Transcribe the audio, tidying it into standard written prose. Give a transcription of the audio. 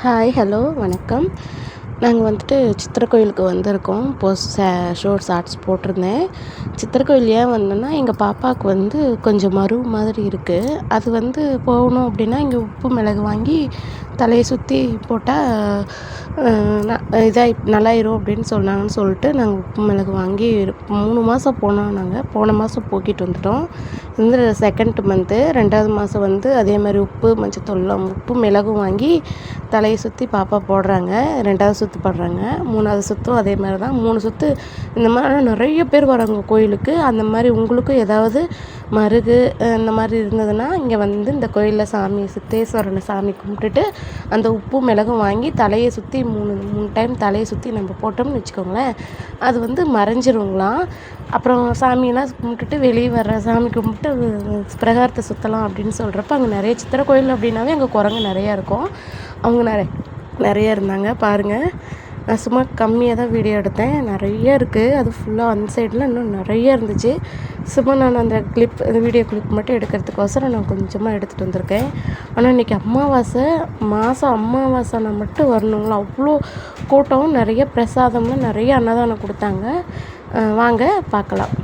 Hi, hello, வணக்கம். நாங்கள் வந்துட்டு சித்திரை கோயிலுக்கு வந்திருக்கோம். ஷார்ட்ஸ் போட்டிருந்தேன். சித்திரை கோயில் ஏன் வந்தோன்னா, எங்கள் பாப்பாவுக்கு வந்து கொஞ்சம் மரு மாதிரி இருக்குது. அது வந்து போகணும் அப்படின்னா, இங்கே உப்பு மிளகு வாங்கி தலையை சுற்றி போட்டால் நல்லாயிரும் அப்படின்னு சொன்னாங்கன்னு சொல்லிட்டு நாங்கள் உப்பு மிளகு வாங்கி 3 மாதம் போனோம். நாங்கள் போன மாதம் போக்கிட்டு வந்துட்டோம். இந்த செகண்ட் மந்த்து 2வது மாதம் வந்து அதே மாதிரி உப்பு மஞ்சத்தூள்லாம் உப்பு மிளகும் வாங்கி தலையை சுற்றி பாப்பா போடுறாங்க. 2வது சுற்று போடுறாங்க. 3வது சுற்றும் அதே மாதிரி தான். 3 சுற்று இந்த மாதிரி நிறைய பேர் வராங்க கோயிலுக்கு. அந்த மாதிரி உங்களுக்கும் ஏதாவது மருகு இந்த மாதிரி இருந்ததுன்னா இங்கே வந்து இந்த கோயிலில் சித்தேஸ்வரனை சாமி கும்பிட்டுட்டு அந்த உப்பு மிளகும் வாங்கி தலையை சுற்றி 3 டைம் தலையை சுற்றி நம்ம போட்டோம்னு வச்சுக்கோங்களேன், அது வந்து மறைஞ்சிருங்களாம். அப்புறம் சாமியெல்லாம் கும்பிட்டுட்டு வெளியே வர்ற சாமி கும்பிட்டு பிரகாரத்தை சுற்றலாம் அப்படின்னு சொல்கிறப்ப அங்கே நிறைய சித்திரை கோயில் அப்படின்னாவே அங்கே குரங்கு நிறையா இருக்கும். அவங்க நிறைய இருந்தாங்க பாருங்கள். நான் சும்மா கம்மியாக தான் வீடியோ எடுத்தேன். நிறைய இருக்குது. அது ஃபுல்லாக அந்த சைடில் இன்னும் நிறைய இருந்துச்சு. சும்மா நான் அந்த வீடியோ கிளிப் மட்டும் எடுக்கிறதுக்கோசரம் நான் கொஞ்சமாக எடுத்துகிட்டு வந்திருக்கேன். ஆனால் இன்றைக்கி அமாவாசைனா மட்டும் வரணுங்களா, அவ்வளோ கூட்டம். நிறைய பிரசாதம்லாம் நிறைய அன்னதானம் கொடுத்தாங்க. வாங்க பார்க்கலாம்.